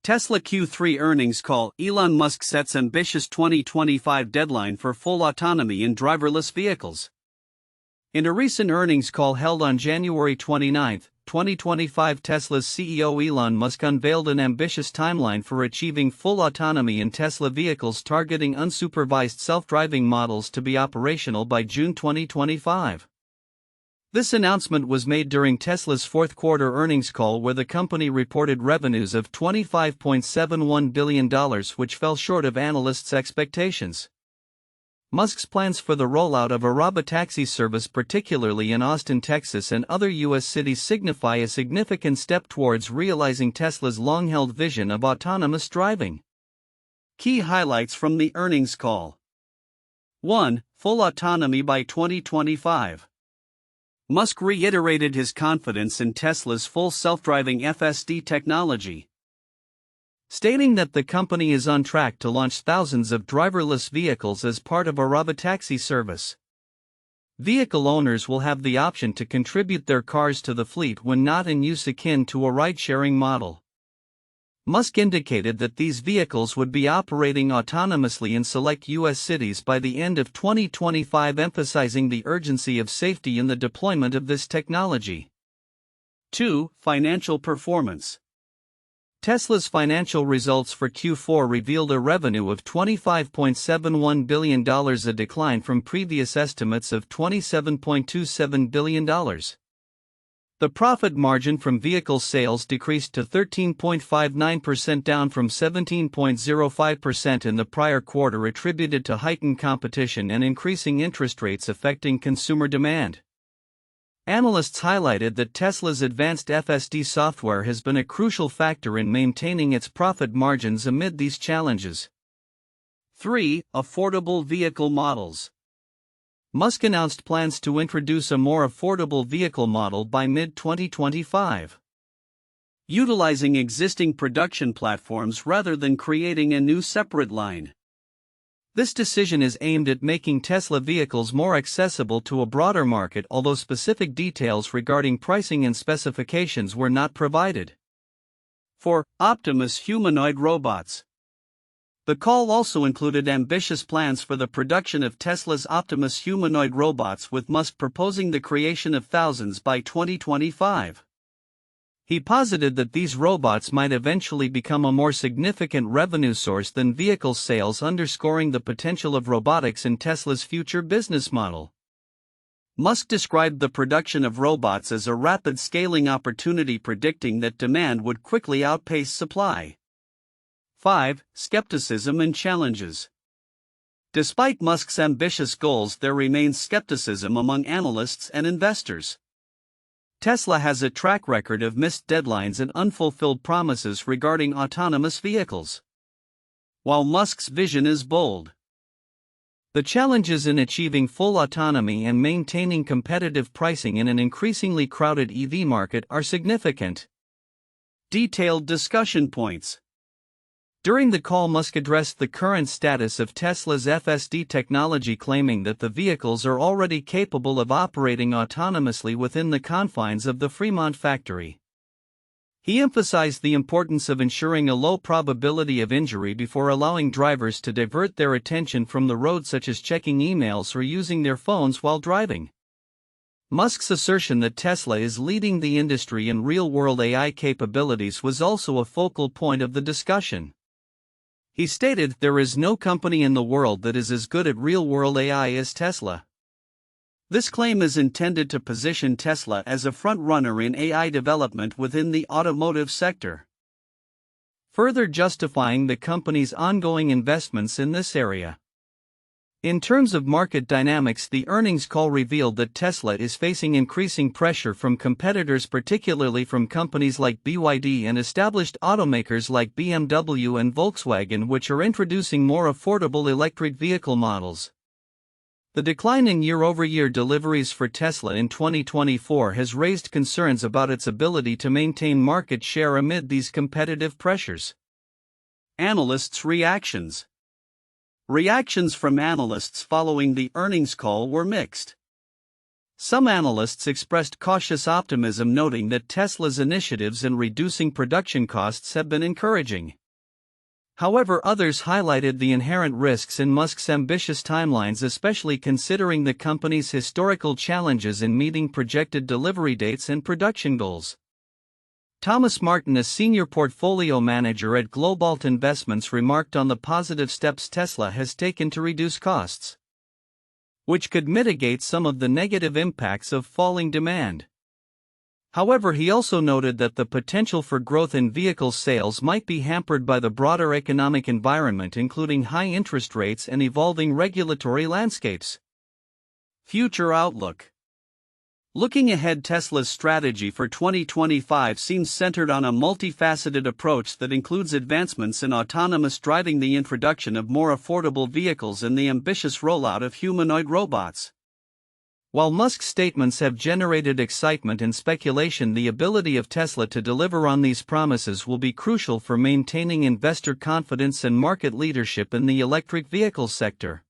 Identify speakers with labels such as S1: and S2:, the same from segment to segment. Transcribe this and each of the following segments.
S1: Tesla Q3 earnings call. Elon Musk sets ambitious 2025 deadline for full autonomy in driverless vehicles. In a recent earnings call held on January 29, 2025, Tesla's CEO Elon Musk unveiled an ambitious timeline for achieving full autonomy in Tesla vehicles, targeting unsupervised self-driving models to be operational by June 2025. This announcement was made during Tesla's fourth quarter earnings call, where the company reported revenues of $25.71 billion, which fell short of analysts' expectations. Musk's plans for the rollout of a robotaxi service, particularly in Austin, Texas and other U.S. cities, signify a significant step towards realizing Tesla's long-held vision of autonomous driving. Key highlights from the earnings call. 1. Full autonomy by 2025. Musk reiterated his confidence in Tesla's full self-driving FSD technology, stating that the company is on track to launch thousands of driverless vehicles as part of a robotaxi service. Vehicle owners will have the option to contribute their cars to the fleet when not in use, akin to a ride-sharing model. Musk indicated that these vehicles would be operating autonomously in select U.S. cities by the end of 2025, emphasizing the urgency of safety in the deployment of this technology. 2. Financial performance. Tesla's financial results for Q4 revealed a revenue of $25.71 billion, a decline from previous estimates of $27.27 billion. The profit margin from vehicle sales decreased to 13.59%, down from 17.05% in the prior quarter, attributed to heightened competition and increasing interest rates affecting consumer demand. Analysts highlighted that Tesla's advanced FSD software has been a crucial factor in maintaining its profit margins amid these challenges. 3. Affordable vehicle models. Musk announced plans to introduce a more affordable vehicle model by mid-2025, utilizing existing production platforms rather than creating a new separate line. This decision is aimed at making Tesla vehicles more accessible to a broader market, although specific details regarding pricing and specifications were not provided. 4. Optimus humanoid robots. The call also included ambitious plans for the production of Tesla's Optimus humanoid robots, with Musk proposing the creation of thousands by 2025. He posited that these robots might eventually become a more significant revenue source than vehicle sales, underscoring the potential of robotics in Tesla's future business model. Musk described the production of robots as a rapid scaling opportunity, predicting that demand would quickly outpace supply. 5. Skepticism and challenges. Despite Musk's ambitious goals, there remains skepticism among analysts and investors. Tesla has a track record of missed deadlines and unfulfilled promises regarding autonomous vehicles. While Musk's vision is bold, the challenges in achieving full autonomy and maintaining competitive pricing in an increasingly crowded EV market are significant. Detailed discussion points. During the call, Musk addressed the current status of Tesla's FSD technology, claiming that the vehicles are already capable of operating autonomously within the confines of the Fremont factory. He emphasized the importance of ensuring a low probability of injury before allowing drivers to divert their attention from the road, such as checking emails or using their phones while driving. Musk's assertion that Tesla is leading the industry in real-world AI capabilities was also a focal point of the discussion. He stated, "There is no company in the world that is as good at real-world AI as Tesla." This claim is intended to position Tesla as a front-runner in AI development within the automotive sector, further justifying the company's ongoing investments in this area. In terms of market dynamics, the earnings call revealed that Tesla is facing increasing pressure from competitors, particularly from companies like BYD and established automakers like BMW and Volkswagen, which are introducing more affordable electric vehicle models. The decline in year-over-year deliveries for Tesla in 2024 has raised concerns about its ability to maintain market share amid these competitive pressures. Analysts' reactions. Reactions from analysts following the earnings call were mixed. Some analysts expressed cautious optimism, noting that Tesla's initiatives in reducing production costs have been encouraging. However, others highlighted the inherent risks in Musk's ambitious timelines, especially considering the company's historical challenges in meeting projected delivery dates and production goals. Thomas Martin, a senior portfolio manager at Globalt Investments, remarked on the positive steps Tesla has taken to reduce costs, which could mitigate some of the negative impacts of falling demand. However, he also noted that the potential for growth in vehicle sales might be hampered by the broader economic environment, including high interest rates and evolving regulatory landscapes. Future outlook. Looking ahead, Tesla's strategy for 2025 seems centered on a multifaceted approach that includes advancements in autonomous driving, the introduction of more affordable vehicles, and the ambitious rollout of humanoid robots. While Musk's statements have generated excitement and speculation, the ability of Tesla to deliver on these promises will be crucial for maintaining investor confidence and market leadership in the electric vehicle sector.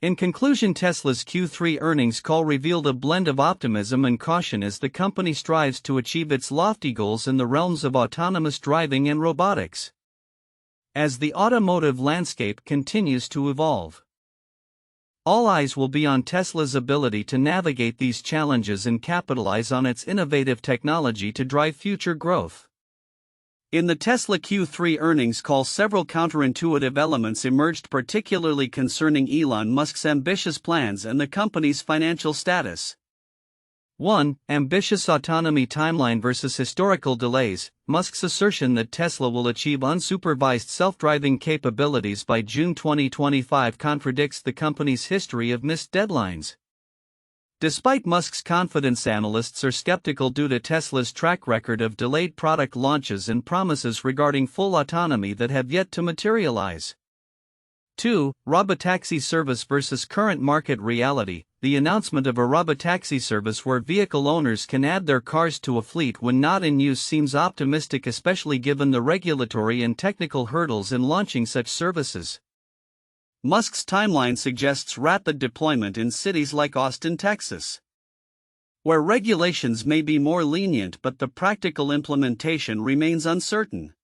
S1: In conclusion, Tesla's Q3 earnings call revealed a blend of optimism and caution as the company strives to achieve its lofty goals in the realms of autonomous driving and robotics. As the automotive landscape continues to evolve, all eyes will be on Tesla's ability to navigate these challenges and capitalize on its innovative technology to drive future growth. In the Tesla Q3 earnings call, several counterintuitive elements emerged, particularly concerning Elon Musk's ambitious plans and the company's financial status. 1. Ambitious autonomy timeline versus historical delays. Musk's assertion that Tesla will achieve unsupervised self-driving capabilities by June 2025 contradicts the company's history of missed deadlines. Despite Musk's confidence, analysts are skeptical due to Tesla's track record of delayed product launches and promises regarding full autonomy that have yet to materialize. 2. Robotaxi service versus current market reality. The announcement of a robotaxi service where vehicle owners can add their cars to a fleet when not in use seems optimistic, especially given the regulatory and technical hurdles in launching such services. Musk's timeline suggests rapid deployment in cities like Austin, Texas, where regulations may be more lenient but the practical implementation remains uncertain.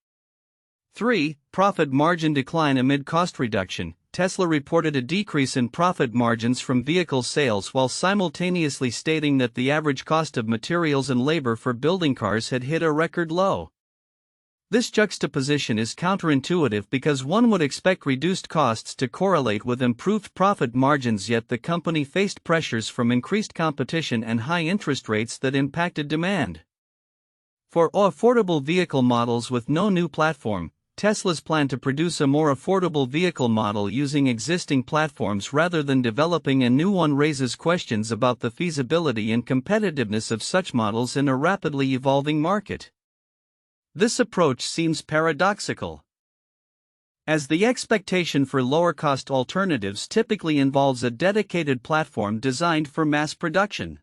S1: 3. Profit margin decline amid cost reduction. Tesla reported a decrease in profit margins from vehicle sales while simultaneously stating that the average cost of materials and labor for building cars had hit a record low. This juxtaposition is counterintuitive because one would expect reduced costs to correlate with improved profit margins, yet the company faced pressures from increased competition and high interest rates that impacted demand. For affordable vehicle models with no new platform, Tesla's plan to produce a more affordable vehicle model using existing platforms rather than developing a new one raises questions about the feasibility and competitiveness of such models in a rapidly evolving market. This approach seems paradoxical, as the expectation for lower-cost alternatives typically involves a dedicated platform designed for mass production.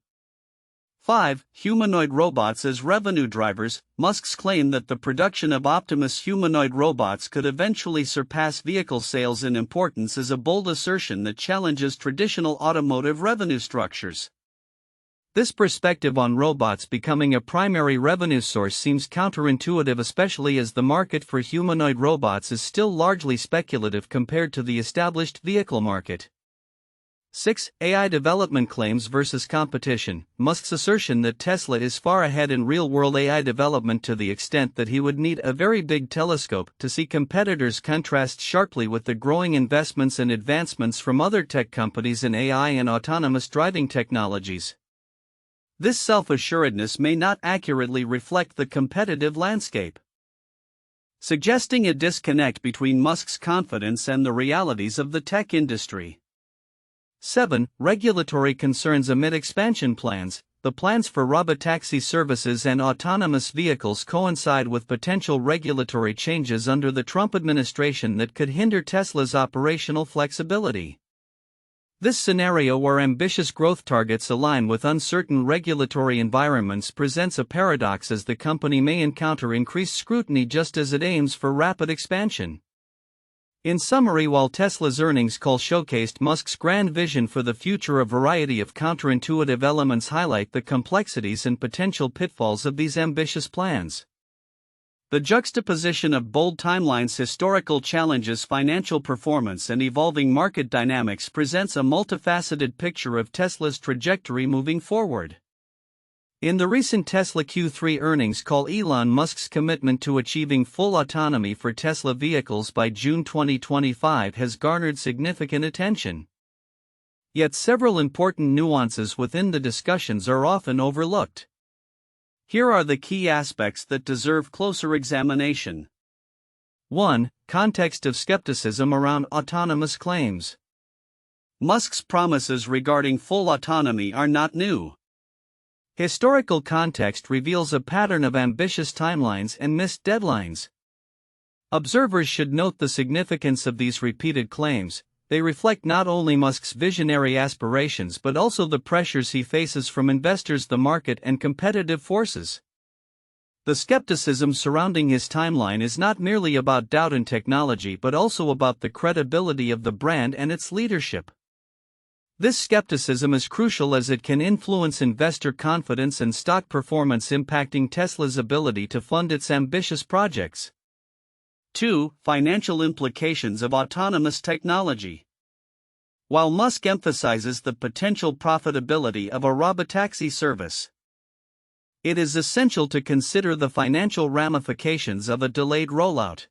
S1: 5. Humanoid robots as revenue drivers. Musk's claim that the production of Optimus humanoid robots could eventually surpass vehicle sales in importance is a bold assertion that challenges traditional automotive revenue structures. This perspective on robots becoming a primary revenue source seems counterintuitive, especially as the market for humanoid robots is still largely speculative compared to the established vehicle market. 6. AI development claims versus competition. Musk's assertion that Tesla is far ahead in real-world AI development to the extent that he would need a very big telescope to see competitors contrasts sharply with the growing investments and advancements from other tech companies in AI and autonomous driving technologies. This self-assuredness may not accurately reflect the competitive landscape, suggesting a disconnect between Musk's confidence and the realities of the tech industry. 7. Regulatory concerns amid expansion plans. The plans for robotaxi services and autonomous vehicles coincide with potential regulatory changes under the Trump administration that could hinder Tesla's operational flexibility. This scenario, where ambitious growth targets align with uncertain regulatory environments, presents a paradox, as the company may encounter increased scrutiny just as it aims for rapid expansion. In summary, while Tesla's earnings call showcased Musk's grand vision for the future, a variety of counterintuitive elements highlight the complexities and potential pitfalls of these ambitious plans. The juxtaposition of bold timelines, historical challenges, financial performance, and evolving market dynamics presents a multifaceted picture of Tesla's trajectory moving forward. In the recent Tesla Q3 earnings call, Elon Musk's commitment to achieving full autonomy for Tesla vehicles by June 2025 has garnered significant attention. Yet several important nuances within the discussions are often overlooked. Here are the key aspects that deserve closer examination. 1. Context of skepticism around autonomous claims. Musk's promises regarding full autonomy are not new. Historical context reveals a pattern of ambitious timelines and missed deadlines. Observers should note the significance of these repeated claims. They reflect not only Musk's visionary aspirations but also the pressures he faces from investors, the market, and competitive forces. The skepticism surrounding his timeline is not merely about doubt in technology but also about the credibility of the brand and its leadership. This skepticism is crucial as it can influence investor confidence and stock performance, impacting Tesla's ability to fund its ambitious projects. 2. Financial implications of autonomous technology. While Musk emphasizes the potential profitability of a robotaxi service, it is essential to consider the financial ramifications of a delayed rollout.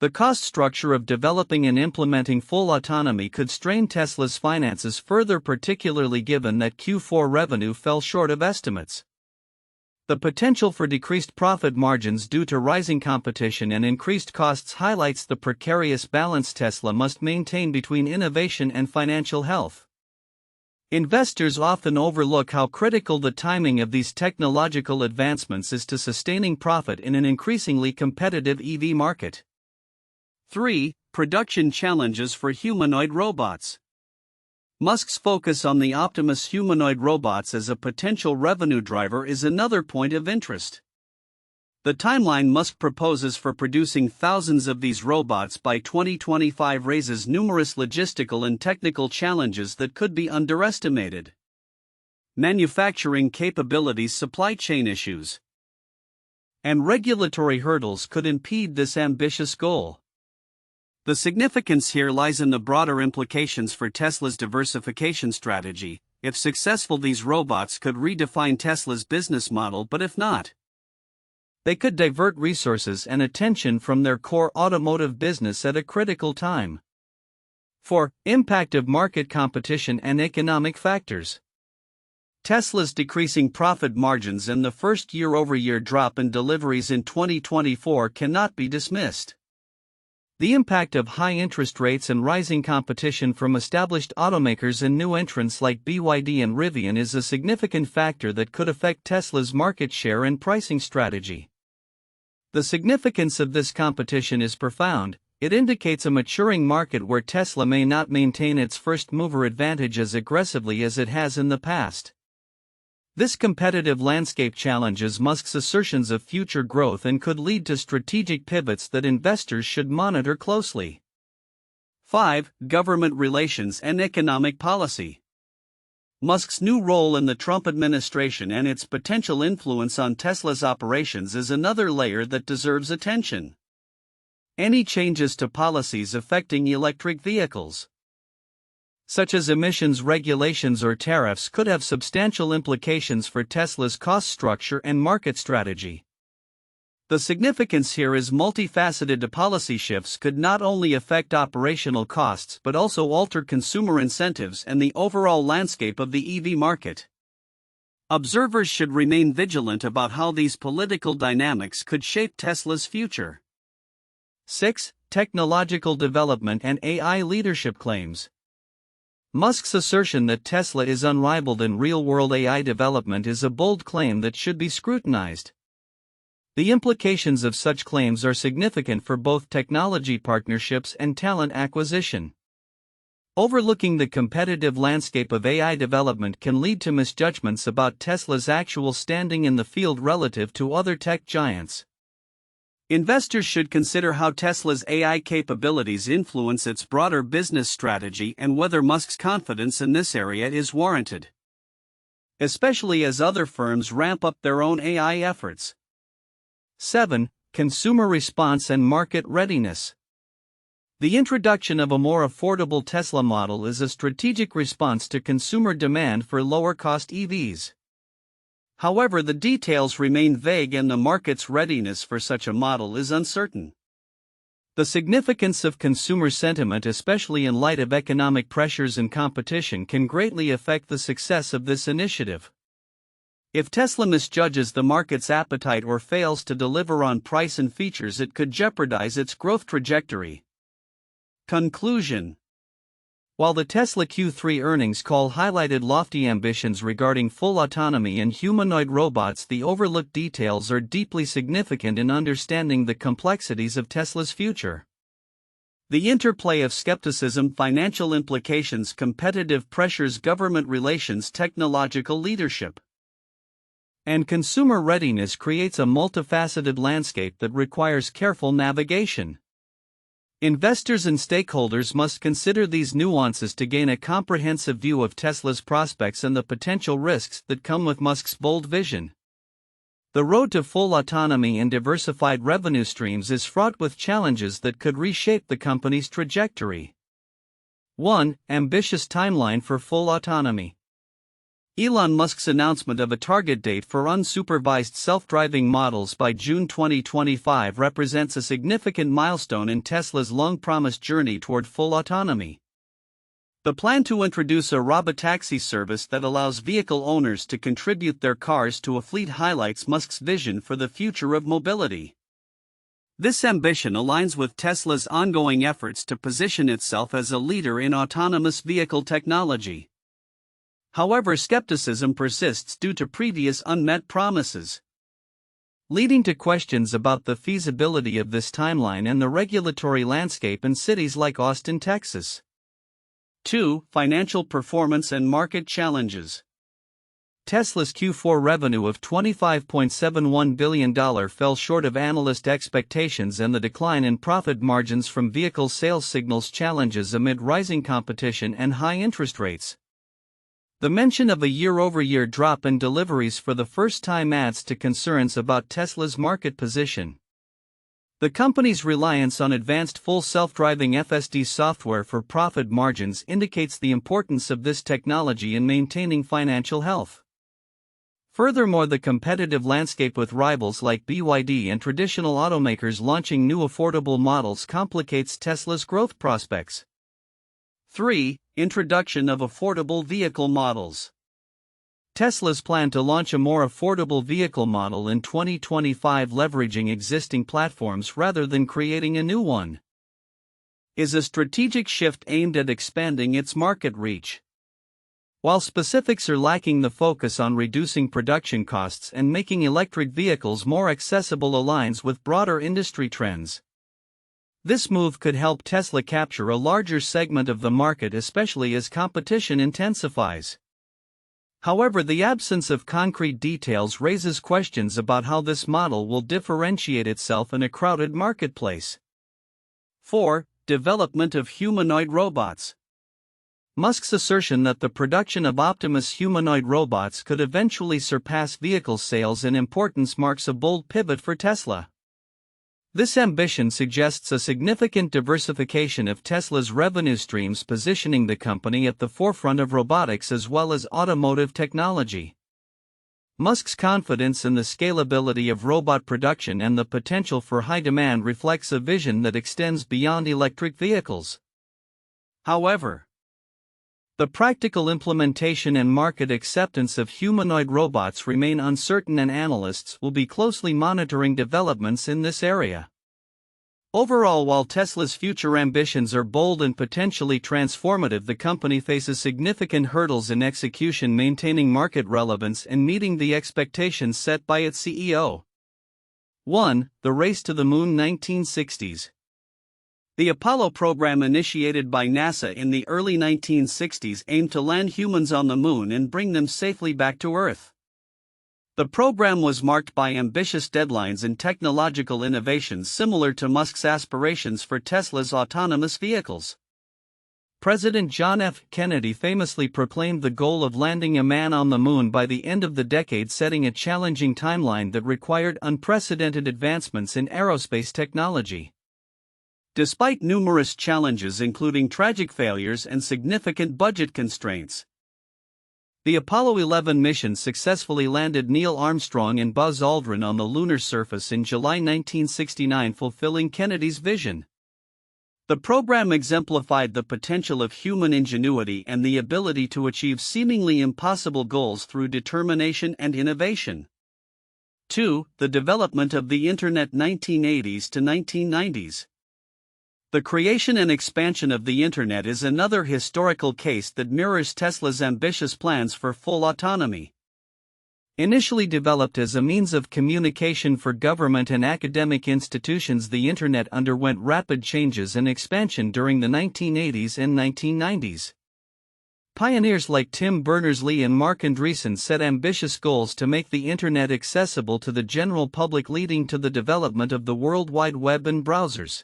S1: The cost structure of developing and implementing full autonomy could strain Tesla's finances further, particularly given that Q4 revenue fell short of estimates. The potential for decreased profit margins due to rising competition and increased costs highlights the precarious balance Tesla must maintain between innovation and financial health. Investors often overlook how critical the timing of these technological advancements is to sustaining profit in an increasingly competitive EV market. 3. Production challenges for humanoid robots. Musk's focus on the Optimus humanoid robots as a potential revenue driver is another point of interest. The timeline Musk proposes for producing thousands of these robots by 2025 raises numerous logistical and technical challenges that could be underestimated. Manufacturing capabilities, supply chain issues, and regulatory hurdles could impede this ambitious goal. The significance here lies in the broader implications for Tesla's diversification strategy. If successful, these robots could redefine Tesla's business model, but if not, they could divert resources and attention from their core automotive business at a critical time. 4. Impact of market competition and economic factors. Tesla's decreasing profit margins and the first year-over-year drop in deliveries in 2024 cannot be dismissed. The impact of high interest rates and rising competition from established automakers and new entrants like BYD and Rivian is a significant factor that could affect Tesla's market share and pricing strategy. The significance of this competition is profound. It indicates a maturing market where Tesla may not maintain its first-mover advantage as aggressively as it has in the past. This competitive landscape challenges Musk's assertions of future growth and could lead to strategic pivots that investors should monitor closely. 5. Government relations and economic policy. Musk's new role in the Trump administration and its potential influence on Tesla's operations is another layer that deserves attention. Any changes to policies affecting electric vehicles, such as emissions regulations or tariffs, could have substantial implications for Tesla's cost structure and market strategy. The significance here is multifaceted. The policy shifts could not only affect operational costs but also alter consumer incentives and the overall landscape of the EV market. Observers should remain vigilant about how these political dynamics could shape Tesla's future. 6. Technological development and AI leadership claims. Musk's assertion that Tesla is unrivaled in real-world AI development is a bold claim that should be scrutinized. The implications of such claims are significant for both technology partnerships and talent acquisition. Overlooking the competitive landscape of AI development can lead to misjudgments about Tesla's actual standing in the field relative to other tech giants. Investors should consider how Tesla's AI capabilities influence its broader business strategy and whether Musk's confidence in this area is warranted, especially as other firms ramp up their own AI efforts. 7. Consumer response and market readiness. The introduction of a more affordable Tesla model is a strategic response to consumer demand for lower-cost EVs. However, the details remain vague and the market's readiness for such a model is uncertain. The significance of consumer sentiment, especially in light of economic pressures and competition, can greatly affect the success of this initiative. If Tesla misjudges the market's appetite or fails to deliver on price and features, it could jeopardize its growth trajectory. Conclusion. While the Tesla Q3 earnings call highlighted lofty ambitions regarding full autonomy and humanoid robots, the overlooked details are deeply significant in understanding the complexities of Tesla's future. The interplay of skepticism, financial implications, competitive pressures, government relations, technological leadership, and consumer readiness creates a multifaceted landscape that requires careful navigation. Investors and stakeholders must consider these nuances to gain a comprehensive view of Tesla's prospects and the potential risks that come with Musk's bold vision. The road to full autonomy and diversified revenue streams is fraught with challenges that could reshape the company's trajectory. 1. Ambitious timeline for full autonomy. Elon Musk's announcement of a target date for unsupervised self-driving models by June 2025 represents a significant milestone in Tesla's long-promised journey toward full autonomy. The plan to introduce a robotaxi service that allows vehicle owners to contribute their cars to a fleet highlights Musk's vision for the future of mobility. This ambition aligns with Tesla's ongoing efforts to position itself as a leader in autonomous vehicle technology. However, skepticism persists due to previous unmet promises, leading to questions about the feasibility of this timeline and the regulatory landscape in cities like Austin, Texas. 2. Financial performance and market challenges. Tesla's Q4 revenue of $25.71 billion fell short of analyst expectations, and the decline in profit margins from vehicle sales signals challenges amid rising competition and high interest rates. The mention of a year-over-year drop in deliveries for the first time adds to concerns about Tesla's market position. The company's reliance on advanced full self-driving FSD software for profit margins indicates the importance of this technology in maintaining financial health. Furthermore, the competitive landscape with rivals like BYD and traditional automakers launching new affordable models complicates Tesla's growth prospects. 3. Introduction of affordable vehicle models. Tesla's plan to launch a more affordable vehicle model in 2025, leveraging existing platforms rather than creating a new one, is a strategic shift aimed at expanding its market reach. While specifics are lacking, the focus on reducing production costs and making electric vehicles more accessible aligns with broader industry trends. This move could help Tesla capture a larger segment of the market, especially as competition intensifies. However, the absence of concrete details raises questions about how this model will differentiate itself in a crowded marketplace. 4. Development of humanoid robots. Musk's assertion that the production of Optimus humanoid robots could eventually surpass vehicle sales in importance marks a bold pivot for Tesla. This ambition suggests a significant diversification of Tesla's revenue streams, positioning the company at the forefront of robotics as well as automotive technology. Musk's confidence in the scalability of robot production and the potential for high demand reflects a vision that extends beyond electric vehicles. However, the practical implementation and market acceptance of humanoid robots remain uncertain, and analysts will be closely monitoring developments in this area. Overall, while Tesla's future ambitions are bold and potentially transformative, the company faces significant hurdles in execution, maintaining market relevance and meeting the expectations set by its CEO. 1. The race to the moon. 1960s. The Apollo program, initiated by NASA in the early 1960s, aimed to land humans on the moon and bring them safely back to Earth. The program was marked by ambitious deadlines and technological innovations similar to Musk's aspirations for Tesla's autonomous vehicles. President John F. Kennedy famously proclaimed the goal of landing a man on the moon by the end of the decade, setting a challenging timeline that required unprecedented advancements in aerospace technology. Despite numerous challenges including tragic failures and significant budget constraints, the Apollo 11 mission successfully landed Neil Armstrong and Buzz Aldrin on the lunar surface in July 1969, fulfilling Kennedy's vision. The program exemplified the potential of human ingenuity and the ability to achieve seemingly impossible goals through determination and innovation. 2. The development of the Internet 1980s to 1990s. The creation and expansion of the Internet is another historical case that mirrors Tesla's ambitious plans for full autonomy. Initially developed as a means of communication for government and academic institutions, the Internet underwent rapid changes and expansion during the 1980s and 1990s. Pioneers like Tim Berners-Lee and Marc Andreessen set ambitious goals to make the Internet accessible to the general public, leading to the development of the World Wide Web and browsers.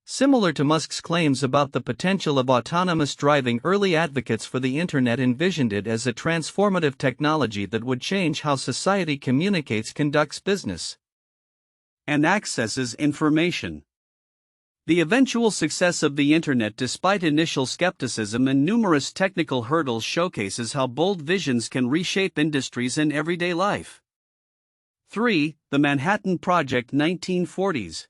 S1: Similar to Musk's claims about the potential of autonomous driving, early advocates for the Internet envisioned it as a transformative technology that would change how society communicates, conducts business, and accesses information. The eventual success of the Internet, despite initial skepticism and numerous technical hurdles, showcases how bold visions can reshape industries and everyday life. 3. The Manhattan Project 1940s.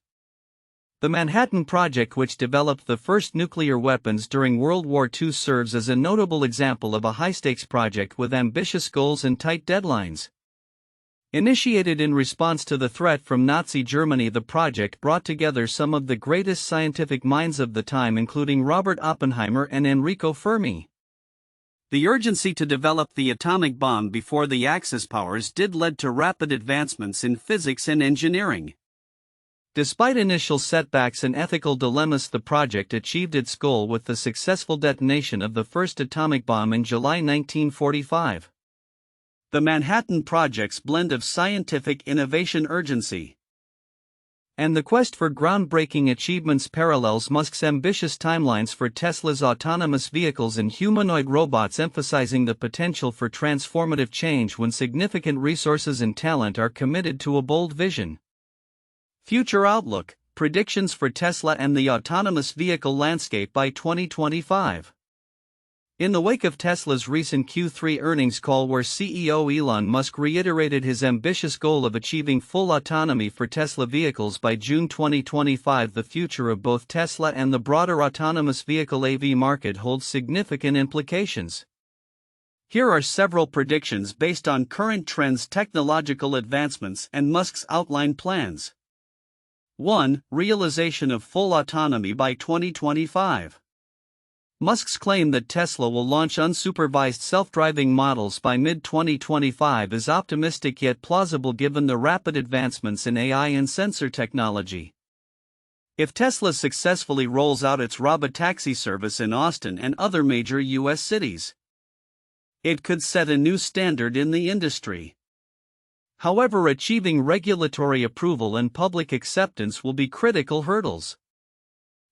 S1: The Manhattan Project, which developed the first nuclear weapons during World War II, serves as a notable example of a high-stakes project with ambitious goals and tight deadlines. Initiated in response to the threat from Nazi Germany, the project brought together some of the greatest scientific minds of the time, including Robert Oppenheimer and Enrico Fermi. The urgency to develop the atomic bomb before the Axis powers led to rapid advancements in physics and engineering. Despite initial setbacks and ethical dilemmas, the project achieved its goal with the successful detonation of the first atomic bomb in July 1945. The Manhattan Project's blend of scientific innovation, urgency, and the quest for groundbreaking achievements parallels Musk's ambitious timelines for Tesla's autonomous vehicles and humanoid robots, emphasizing the potential for transformative change when significant resources and talent are committed to a bold vision. Future outlook, predictions for Tesla and the autonomous vehicle landscape by 2025. In the wake of Tesla's recent Q3 earnings call, where CEO Elon Musk reiterated his ambitious goal of achieving full autonomy for Tesla vehicles by June 2025, the future of both Tesla and the broader autonomous vehicle AV market holds significant implications. Here are several predictions based on current trends, technological advancements, and Musk's outlined plans. 1. Realization of full autonomy by 2025. Musk's claim that Tesla will launch unsupervised self-driving models by mid-2025 is optimistic yet plausible given the rapid advancements in AI and sensor technology. If Tesla successfully rolls out its robotaxi service in Austin and other major U.S. cities, it could set a new standard in the industry. However, achieving regulatory approval and public acceptance will be critical hurdles.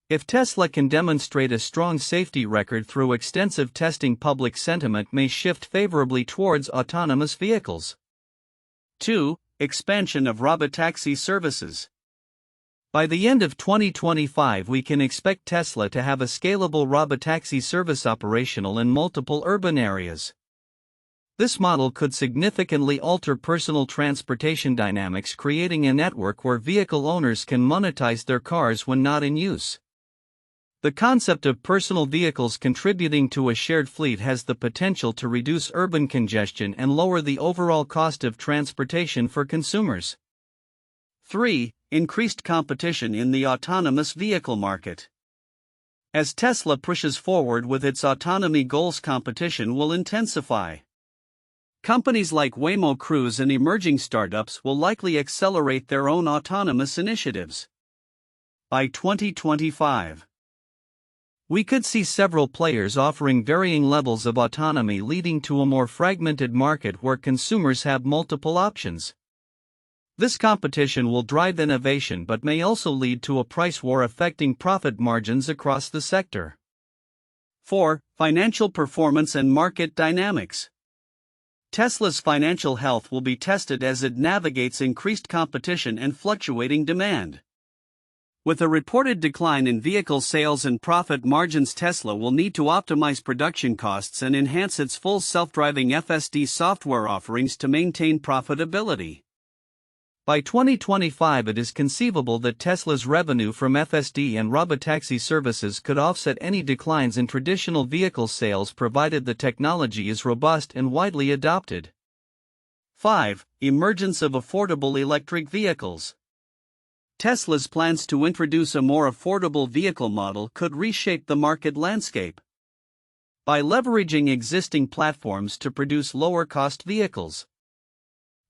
S1: If Tesla can demonstrate a strong safety record through extensive testing, public sentiment may shift favorably towards autonomous vehicles. 2. Expansion of robotaxi services. By the end of 2025, we can expect Tesla to have a scalable robotaxi service operational in multiple urban areas. This model could significantly alter personal transportation dynamics, creating a network where vehicle owners can monetize their cars when not in use. The concept of personal vehicles contributing to a shared fleet has the potential to reduce urban congestion and lower the overall cost of transportation for consumers. 3. Increased competition in the autonomous vehicle market. As Tesla pushes forward with its autonomy goals, competition will intensify. Companies like Waymo, Cruise, and emerging startups will likely accelerate their own autonomous initiatives. By 2025, We could see several players offering varying levels of autonomy, leading to a more fragmented market where consumers have multiple options. This competition will drive innovation but may also lead to a price war affecting profit margins across the sector. 4. Financial performance and market dynamics. Tesla's financial health will be tested as it navigates increased competition and fluctuating demand. With a reported decline in vehicle sales and profit margins, Tesla will need to optimize production costs and enhance its full self-driving FSD software offerings to maintain profitability. By 2025, it is conceivable that Tesla's revenue from FSD and robotaxi services could offset any declines in traditional vehicle sales, provided the technology is robust and widely adopted. 5. Emergence of affordable electric vehicles. Tesla's plans to introduce a more affordable vehicle model could reshape the market landscape. By leveraging existing platforms to produce lower-cost vehicles,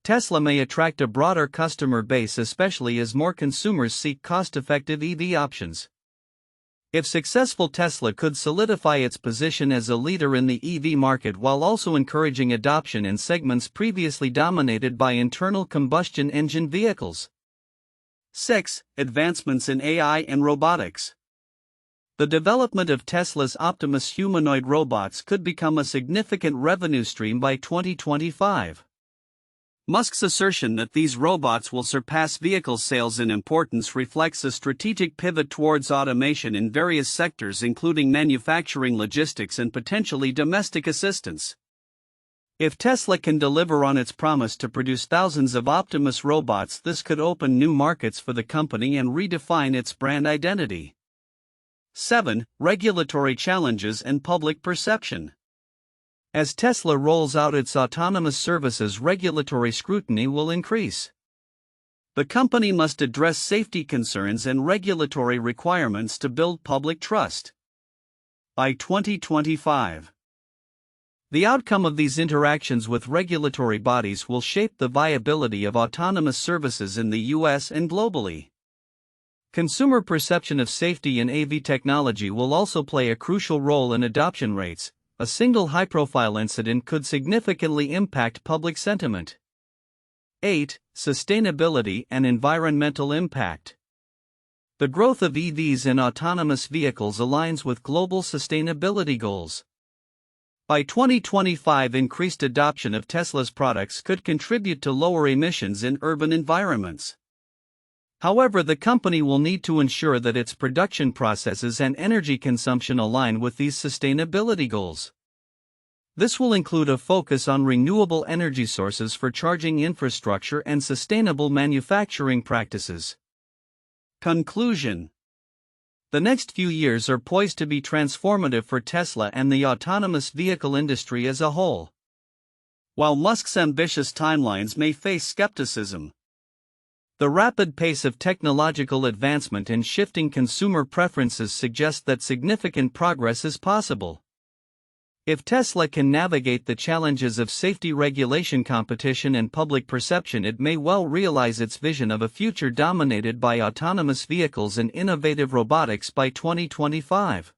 S1: Tesla may attract a broader customer base, especially as more consumers seek cost-effective EV options. If successful, Tesla could solidify its position as a leader in the EV market while also encouraging adoption in segments previously dominated by internal combustion engine vehicles. 6. Advancements in AI and robotics. The development of Tesla's Optimus humanoid robots could become a significant revenue stream by 2025. Musk's assertion that these robots will surpass vehicle sales in importance reflects a strategic pivot towards automation in various sectors, including manufacturing, logistics, and potentially domestic assistance. If Tesla can deliver on its promise to produce thousands of Optimus robots, this could open new markets for the company and redefine its brand identity. 7. Regulatory challenges and public perception. As Tesla rolls out its autonomous services, regulatory scrutiny will increase. The company must address safety concerns and regulatory requirements to build public trust. By 2025, the outcome of these interactions with regulatory bodies will shape the viability of autonomous services in the US and globally. Consumer perception of safety in AV technology will also play a crucial role in adoption rates. A single high-profile incident could significantly impact public sentiment. 8. Sustainability and environmental impact. The growth of EVs and autonomous vehicles aligns with global sustainability goals. By 2025, increased adoption of Tesla's products could contribute to lower emissions in urban environments. However, the company will need to ensure that its production processes and energy consumption align with these sustainability goals. This will include a focus on renewable energy sources for charging infrastructure and sustainable manufacturing practices. Conclusion. The next few years are poised to be transformative for Tesla and the autonomous vehicle industry as a whole. While Musk's ambitious timelines may face skepticism, the rapid pace of technological advancement and shifting consumer preferences suggest that significant progress is possible. If Tesla can navigate the challenges of safety, regulation, competition, and public perception, it may well realize its vision of a future dominated by autonomous vehicles and innovative robotics by 2025.